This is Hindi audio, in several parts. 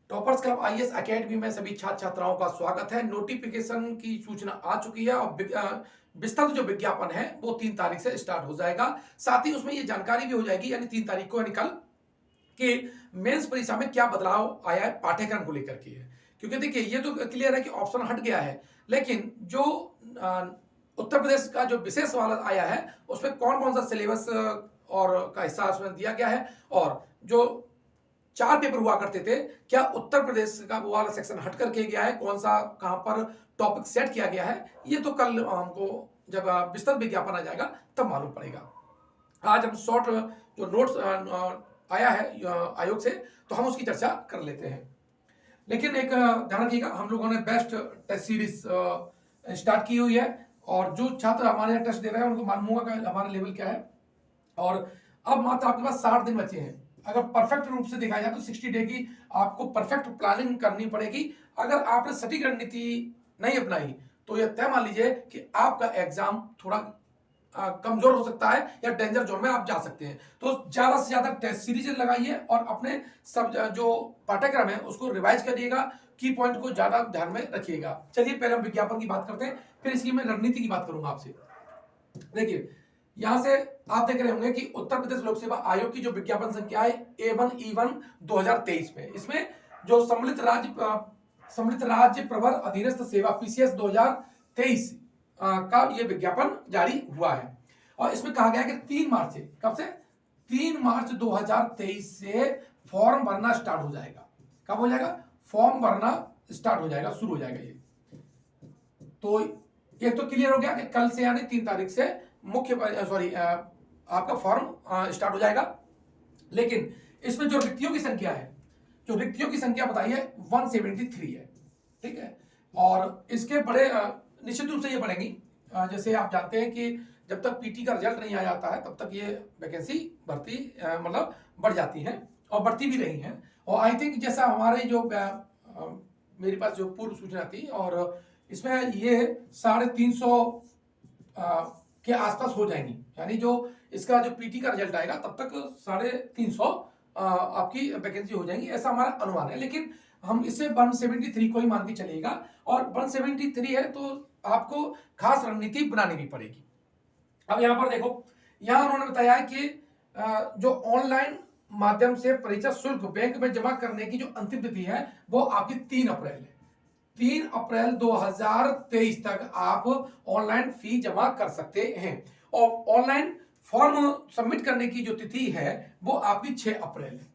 टॉपर्स क्लब आईएएस एकेडमी में सभी छात्र छात्राओं का स्वागत है। नोटिफिकेशन की सूचना आ चुकी है और विस्तृत जो विज्ञापन है वो 3 तारीख से स्टार्ट हो जाएगा। साथ ही उसमें ये जानकारी भी हो जाएगी यानी 3 तारीख को यानी कल कि मेंस परीक्षा में क्या बदलाव आया है पाठ्यक्रम को लेकर के है। क्योंकि देखिए ये तो क्लियर है कि ऑप्शन हट गया है, लेकिन जो उत्तर प्रदेश का जो विशेष वाला आया है उसमें कौन कौन सा सिलेबस और का हिस्सा उसमें दिया गया है और जो 4 पेपर हुआ करते थे क्या उत्तर प्रदेश का वो वाला सेक्शन हट करके गया है, कौन सा कहां पर टॉपिक सेट किया गया है, ये तो कल हमको जब विस्तृत विज्ञापन आ जाएगा तब मालूम पड़ेगा। आज हम शॉर्ट जो नोट्स आया है आयोग से तो हम उसकी चर्चा कर लेते हैं। लेकिन एक ध्यान रखिएगा, हम लोगों ने बेस्ट टेस्ट सीरीज स्टार्ट की हुई है और जो छात्र हमारे यहाँ टेस्ट दे रहे हैं उनको मालूम होगा कि हमारा लेवल क्या है। और अब मात्र आपके पास 60 दिन बचे हैं। अगर परफेक्ट रूप से देखा जाए तो 60 डे की आपको परफेक्ट प्लानिंग करनी पड़ेगी। अगर आपने सटीक रणनीति नहीं अपनाई तो यह तय मान लीजिए कि आपका एग्जाम थोड़ा कमजोर हो सकता है या डेंजर जोन में आप जा सकते हैं। तो ज्यादा से ज्यादा टेस्ट सीरीज लगाइए और अपने सब जो पाठ्यक्रम है उसको रिवाइज करिएगा, की पॉइंट को ज्यादा ध्यान में रखिएगा। चलिए पहले हम विज्ञापन की बात करते हैं, फिर इसकी मैं रणनीति की बात करूंगा आपसे। देखिए यहां से आप देख रहे होंगे कि उत्तर प्रदेश लोक सेवा आयोग की जो विज्ञापन संख्या है A1E1 2023 में, इसमें जो सम्मिलित राज्य प्रवर अधीनस्थ सेवा PCS 2023 का ये विज्ञापन जारी हुआ है। और इसमें कहा गया है कि 3 मार्च से, कब से 3 मार्च 2023 से फॉर्म भरना स्टार्ट हो जाएगा। कब हो जाएगा? फॉर्म भरना स्टार्ट हो जाएगा, शुरू हो जाएगा ये। तो ये तो क्लियर हो गया कि कल से यानी 3 तारीख से आपका फॉर्म स्टार्ट हो जाएगा। लेकिन इसमें जो रिक्तियों की संख्या है, जो रिक्तियों की संख्या बताई है 173 है, ठीक है। और इसके बड़े निश्चित रूप से ये बढ़ेंगी। जैसे आप जानते हैं कि जब तक पीटी का रिजल्ट नहीं आ जाता है तब तक ये वैकेंसी भर्ती मतलब बढ़ जाती है और बढ़ती भी रही है। और आई थिंक जैसा हमारे जो मेरे पास जो पूर्व सूचना थी और इसमें ये 350 के आसपास हो जाएंगी, यानी जो इसका जो पीटी का रिजल्ट आएगा तब तक 350 आपकी वैकेंसी हो जाएंगी, ऐसा हमारा अनुमान है। लेकिन हम इसे 173 को ही मान के चलेगा और 173 है तो आपको खास रणनीति बनानी भी पड़ेगी। अब यहां पर देखो, यहां उन्होंने बताया है कि जो ऑनलाइन माध्यम से परीक्षा शुल्क बैंक में जमा करने की जो अंतिम तिथि है वो आपकी 3 अप्रैल है। 3 अप्रैल 2023 तक आप ऑनलाइन फी जमा कर सकते हैं और ऑनलाइन फॉर्म सबमिट करने की जो तिथि है वो आपकी 6 अप्रैल है।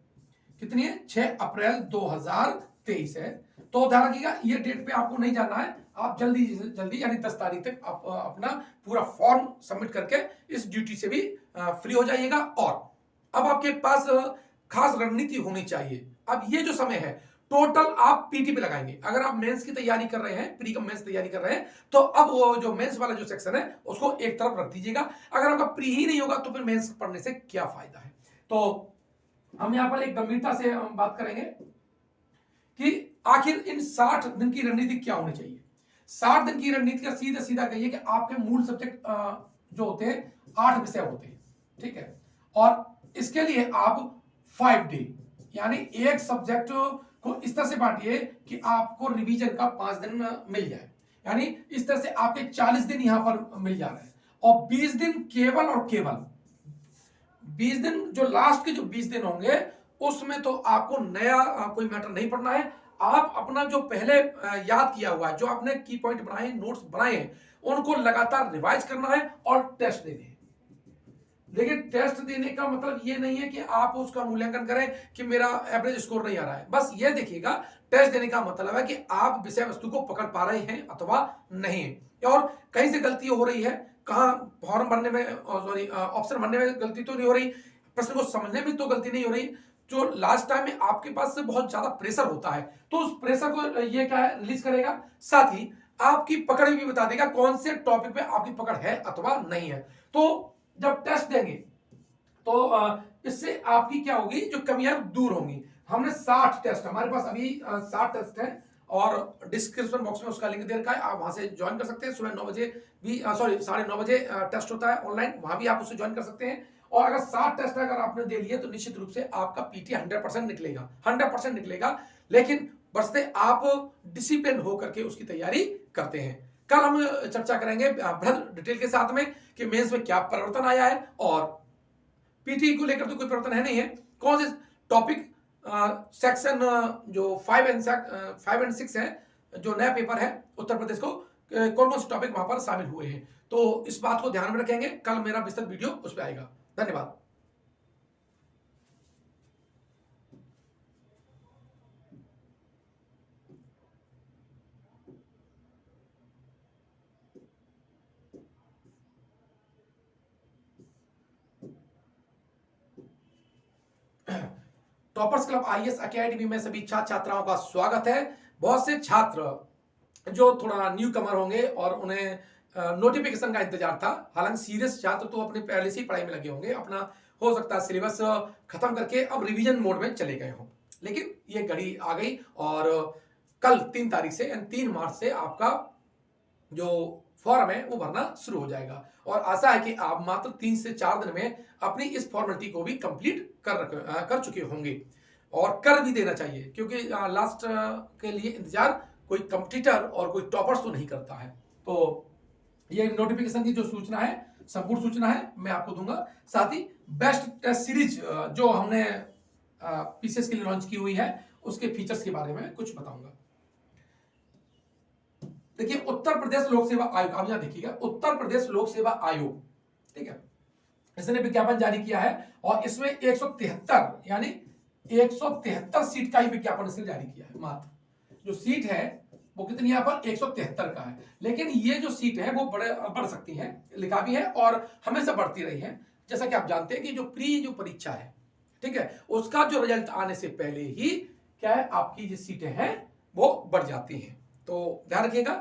कितनी है? 6 अप्रैल 2023 है। तो ध्यान रखिएगा, ये डेट पे आपको नहीं जाना है, आप जल्दी से जल्दी यानी 10 तारीख तक आप अपना पूरा फॉर्म सबमिट करके इस ड्यूटी से भी फ्री हो जाइएगा। और अब आपके पास खास रणनीति होनी चाहिए। अब ये जो समय है टोटल आप पीटी पे लगाएंगे। अगर आप मेंस की तैयारी कर रहे हैं, प्री कम मेंस तैयारी कर रहे हैं, तो अब वो जो मेंस वाला जो सेक्शन है उसको एक तरफ रख दीजिएगा। अगर आपका प्री ही नहीं होगा तो फिर मेंस पढ़ने से क्या फायदा है। तो हम यहां पर एक गंभीरता से हम बात करेंगे कि आखिर इन 60 दिन की रणनीति क्या होनी चाहिए। 60 दिन की रणनीति का सीधा सीधा कहिए कि आपके मूल सब्जेक्ट जो होते हैं 8 विषय होते हैं, ठीक है। और इसके लिए आप 5 डे यानी एक सब्जेक्ट को इस तरह से बांटिए कि आपको रिवीजन का 5 दिन मिल जाए, यानी इस तरह से आपके 40 दिन यहां पर मिल जा रहे हैं। और 20 दिन केवल और केवल 20 दिन जो लास्ट के जो 20 दिन होंगे उसमें तो आपको नया कोई मैटर नहीं पढ़ना है। आप अपना जो पहले याद किया हुआ है, जो आपने की पॉइंट बनाए, नोट्स बनाए हैं, उनको लगातार रिवाइज करना है और टेस्ट देने हैं। लेकिन टेस्ट देने का मतलब ये नहीं है कि आप उसका मूल्यांकन करें कि मेरा एवरेज स्कोर नहीं आ रहा है। बस ये देखिएगा, टेस्ट देने का मतलब है कि आप विषय वस्तु को पकड़ पा रहे हैं अथवा नहीं, और कहीं से गलती हो रही है, कहां फॉर्म भरने में ऑप्शन भरने में गलती तो नहीं हो रही, प्रश्न को समझने में तो गलती नहीं हो रही। जो लास्ट टाइम में आपके पास से बहुत ज्यादा प्रेशर होता है तो उस प्रेशर को ये क्या है रिलीज करेगा, साथ ही आपकी पकड़ भी बता देगा कौन से टॉपिक पे आपकी पकड़ है अथवा नहीं है। तो जब टेस्ट देंगे तो इससे आपकी क्या होगी, जो कमियां दूर होंगी। हमने 60 टेस्ट, हमारे पास अभी 60 टेस्ट है और डिस्क्रिप्शन बॉक्स में उसका लिंक दे रखा है, आप वहां से ज्वाइन कर सकते हैं। सुबह 9 बजे भी 9:30 बजे टेस्ट होता है ऑनलाइन, वहां भी आप उससे ज्वाइन कर सकते हैं। और अगर 7 टेस्ट अगर आपने दे लिए तो निश्चित रूप से आपका पीटी 100% निकलेगा, 100% निकलेगा। लेकिन बसते आप डिसिप्लिन होकर के उसकी तैयारी करते हैं। कल हम चर्चा करेंगे बृहद डिटेल के साथ में कि मेंस में क्या परिवर्तन आया है, और पीटी को लेकर तो कोई परिवर्तन है नहीं है। कौन से टॉपिक सेक्शन जो 5 एंड 6 है, जो नया पेपर है उत्तर प्रदेश को, कौन कौन से टॉपिक वहां पर शामिल हुए हैं, तो इस बात को ध्यान में रखेंगे। कल मेरा विस्तृत वीडियो उस पर आएगा। धन्यवाद। टॉपर्स क्लब आईएएस एकेडमी में सभी छात्र छात्राओं का स्वागत है। बहुत से छात्र जो थोड़ा न्यू कमर होंगे और उन्हें नोटिफिकेशन का इंतजार था, हालांकि सीरियस छात्र तो अपने पहले से ही पढ़ाई में लगे होंगे, अपना हो सकता है सिलेबस खत्म करके अब रिवीजन मोड में चले गए हों, लेकिन ये घड़ी आ गई और कल 3 तारीख से यानी 3 मार्च से आपका जो फॉर्म है वो भरना शुरू हो जाएगा, और आशा है कि आप मात्र 3 से 4 दिन में अपनी इस फॉर्मेलिटी को भी कंप्लीट कर चुके होंगे, और कर भी देना चाहिए, क्योंकि लास्ट के लिए इंतजार कोई कंपटीटर और कोई टॉपर्स तो नहीं करता है। तो ये नोटिफिकेशन की जो सूचना है, संपूर्ण सूचना है, मैं आपको दूंगा। साथ ही बेस्ट टेस्ट सीरीज जो हमने पीसीएस के लिए लॉन्च की हुई है, उसके फीचर्स के बारे में कुछ बताऊंगा। देखिए, उत्तर प्रदेश लोक सेवा आयोग, आप यहां देखिएगा, उत्तर प्रदेश लोक सेवा आयोग, ठीक है, इसने विज्ञापन जारी किया है, और इसमें 173 यानी 173 सीट का ही विज्ञापन इसने जारी किया है। मात्र जो सीट है वो कितनी यहाँ पर 173 का है, लेकिन ये जो सीट है वो बढ़ सकती है, लिखा भी है और हमेशा बढ़ती रही है। जैसा कि आप जानते हैं कि जो परीक्षा है, ठीक है, उसका जो रिजल्ट आने से पहले ही क्या है, आपकी जो सीटें हैं वो बढ़ जाती हैं। तो ध्यान रखिएगा,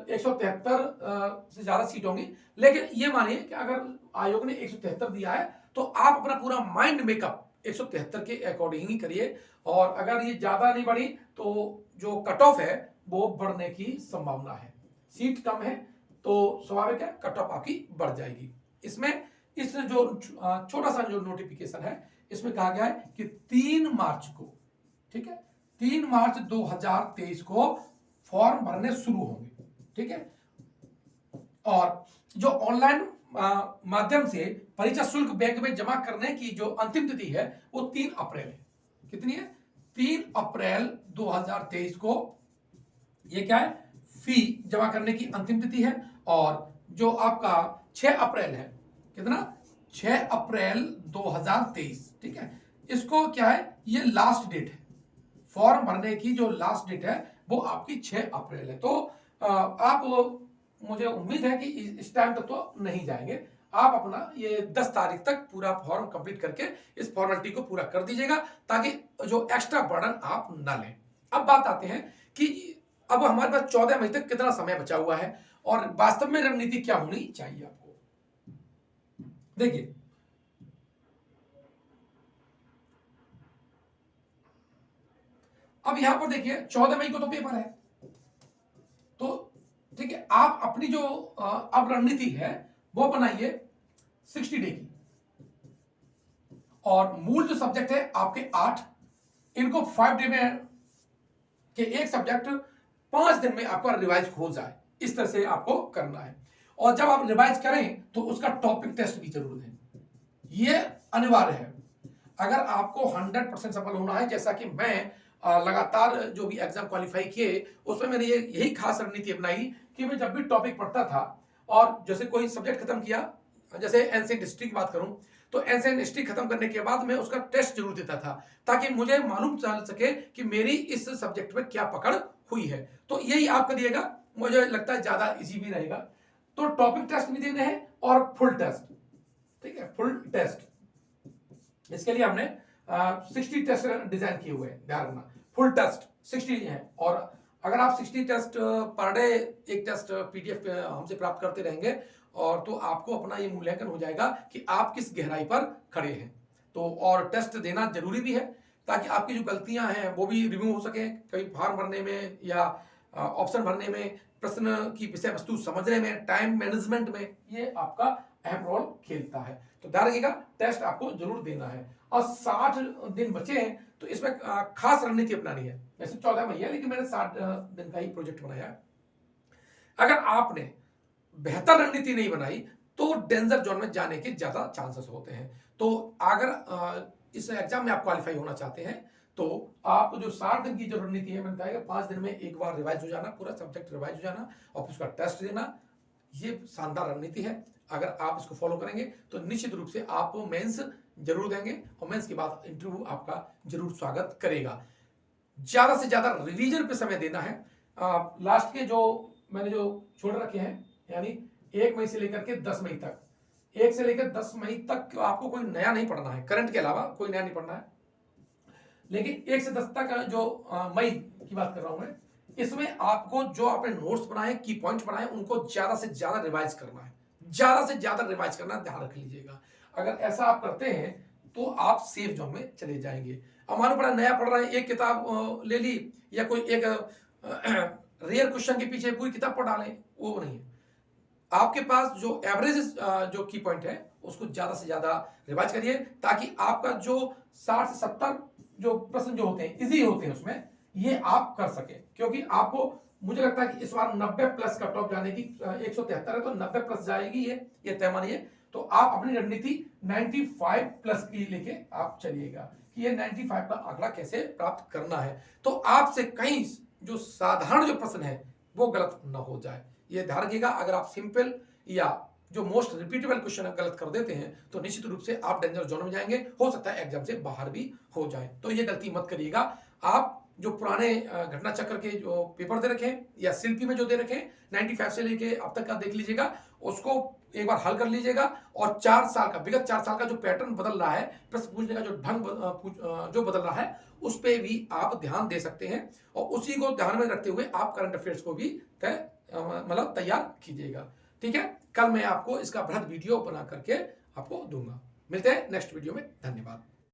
173 से ज्यादा सीट होंगी, लेकिन ये मानिए कि अगर आयोग ने 173 दिया है तो आप अपना पूरा माइंड मेकअप 173 के अकॉर्डिंग ही करिए, और अगर ये ज्यादा नहीं बढ़ी तो जो कट ऑफ है वो बढ़ने की संभावना है। सीट कम है तो स्वाभाविक है कट ऑफ आपकी बढ़ जाएगी। इसमें इस जो छोटा सा जो नोटिफिकेशन है, इसमें कहा गया है कि 3 मार्च को, ठीक है, 3 मार्च 2023 को फॉर्म भरने शुरू होंगे, ठीक है, और जो ऑनलाइन माध्यम से परीक्षा शुल्क बैंक में जमा करने की जो अंतिम तिथि है वो 3 अप्रैल है। कितनी है? 3 अप्रैल 2023 को ये क्या है, फी जमा करने की अंतिम तिथि है, और जो आपका 6 अप्रैल है, कितना, 6 अप्रैल 2023, ठीक है, इसको क्या है, ये लास्ट डेट है, फॉर्म भरने की जो लास्ट डेट है वो आपकी 6 अप्रैल है। तो आप, मुझे उम्मीद है कि इस टाइम तक तो नहीं जाएंगे, आप अपना ये 10 तारीख तक पूरा फॉर्म कंप्लीट करके इस फॉर्मेलिटी को पूरा कर दीजिएगा, ताकि जो एक्स्ट्रा बर्डन आप ना लें। अब बात आते हैं कि अब हमारे पास 14 मई तक कितना समय बचा हुआ है, और वास्तव में रणनीति क्या होनी चाहिए आपको। देखिए, अब यहां पर देखिए 14 मई को तो पेपर है, तो ठीक है, आप अपनी जो अब रणनीति है वो बनाइए 60 डे की, और मूल जो सब्जेक्ट है आपके 8, इनको 5 डे में के एक सब्जेक्ट 5 दिन में आपका रिवाइज हो जाए, इस तरह से आपको करना है। और जब आप रिवाइज करें तो उसका टॉपिक टेस्ट भी जरूर है, ये अनिवार्य है। अगर आपको 100% सफल होना है, जैसा कि मैं लगातार जो भी एग्जाम क्वालिफाई किए उसमें मैंने यही खास रणनीति अपनाई कि मैं जब भी टॉपिक पढ़ता था, और जैसे कोई सब्जेक्ट खत्म किया, जैसे एंशिएंट हिस्ट्री की बात करूं तो एंशिएंट हिस्ट्री खत्म करने के बाद मैं उसका टेस्ट जरूर देता था, ताकि मुझे मालूम चल सके कि मेरी इस सब्जेक्ट में क्या पकड़ हुई है। तो यही आप करिएगा, मुझे लगता है ज्यादा इजी भी रहेगा। तो टॉपिक टेस्ट भी देने हैं और फुल टेस्ट, ठीक है, फुल टेस्ट। इसके लिए हमने 60 टेस्ट डिजाइन किए हुए हैं, ध्यान रखना, फुल टेस्ट 60 है। और अगर आप 60 टेस्ट पर डे एक टेस्ट पीडीएफ हमसे प्राप्त करते रहेंगे, और तो आपको अपना ये मूल्यांकन हो जाएगा कि आप किस गहराई पर खड़े हैं। तो और टेस्ट देना जरूरी भी है, ताकि आपकी जो गलतियां हैं वो भी रिमूव हो सके, कहीं फॉर्म भरने में या ऑप्शन भरने में, प्रश्न की विषय वस्तु समझने में, टाइम मैनेजमेंट में, ये आपका अहम रोल खेलता है। तो ध्यान रखिएगा, टेस्ट आपको जरूर देना है। और 60 दिन बचे हैं, तो इसमें खास रणनीति अपनानी है। वैसे 14 मई है, लेकिन मैंने 60 दिन का ही प्रोजेक्ट बनाया है। अगर आपने बेहतर रणनीति नहीं बनाई तो डेंजर जोन में जाने के ज्यादा चांसेस होते हैं। तो अगर इस एग्जाम में आप क्वालिफाई होना चाहते हैं तो आपको जो 60 दिन की जो रणनीति है, मैंने बताया 5 दिन में एक बार रिवाइज हो जाना, पूरा सब्जेक्ट रिवाइज हो जाना और उसका टेस्ट देना, ये शानदार रणनीति है। अगर आप इसको फॉलो करेंगे तो निश्चित रूप से आप मेंस जरूर देंगे और मेंस के बाद इंटरव्यू आपका जरूर स्वागत करेगा। ज्यादा से ज्यादा रिवीजन पे समय देना है। लास्ट के जो मैंने जो छोड़ रखे हैं, यानी 1 मई से लेकर के 10 मई तक, 1 से लेकर 10 मई तक आपको कोई नया नहीं पढ़ना है, करंट के अलावा कोई नया नहीं पढ़ना है। लेकिन 1 से 10 तक जो मई की बात कर रहा हूं मैं, इसमें आपको जो आपने नोट्स बनाए, की पॉइंट बनाए, उनको ज्यादा से ज्यादा रिवाइज करना है, ज्यादा से ज्यादा रिवाइज करना, ध्यान रख लीजिएगा। अगर ऐसा आप करते हैं तो आप सेफ जोन में चले जाएंगे। अब मानो बड़ा नया पढ़ रहे हैं, एक किताब ले ली या कोई एक रेयर क्वेश्चन के पीछे पूरी किताब पढ़ डालें, वो नहीं है। आपके पास जो एवरेज जो की पॉइंट है उसको ज्यादा से ज्यादा रिवाइज करिए, ताकि आपका जो 60 से 70 जो प्रश्न जो होते हैं इजी होते हैं उसमें, ये आप कर सके। क्योंकि आपको, मुझे लगता है कि इस बार 90 प्लस कट ऑफ जाने की 173 है तो 90 प्लस जाएगी, ये तय मानिए। तो आप अपनी रणनीति 95 प्लस की लेके आप चलिएगा कि ये 95 का आंकड़ा कैसे प्राप्त करना है। तो आपसे कहीं जो साधारण जो प्रश्न है वो गलत ना हो जाए, ये ध्यान रखिएगा। अगर आप सिंपल या जो मोस्ट रिपीटेबल क्वेश्चन गलत कर देते हैं तो निश्चित रूप से आप डेंजर जोन में जाएंगे, हो सकता है एग्जाम से बाहर भी हो जाए। तो ये गलती मत करिएगा। आप जो पुराने घटना चक्र के जो पेपर दे रखे हैं या शिल्पी में जो दे रखे हैं 95 से लेके अब तक का देख लीजिएगा, उसको एक बार हल कर लीजिएगा। और 4 साल का, विगत 4 साल का जो पैटर्न बदल रहा है, प्रश्न पूछने का जो ढंग जो बदल रहा है, उस पर भी आप ध्यान दे सकते हैं और उसी को ध्यान में रखते हुए आप करंट अफेयर्स को भी मतलब तैयार कीजिएगा। ठीक है, कल मैं आपको इसका बृहद वीडियो बना करके आपको दूंगा। मिलते हैं नेक्स्ट वीडियो में, धन्यवाद।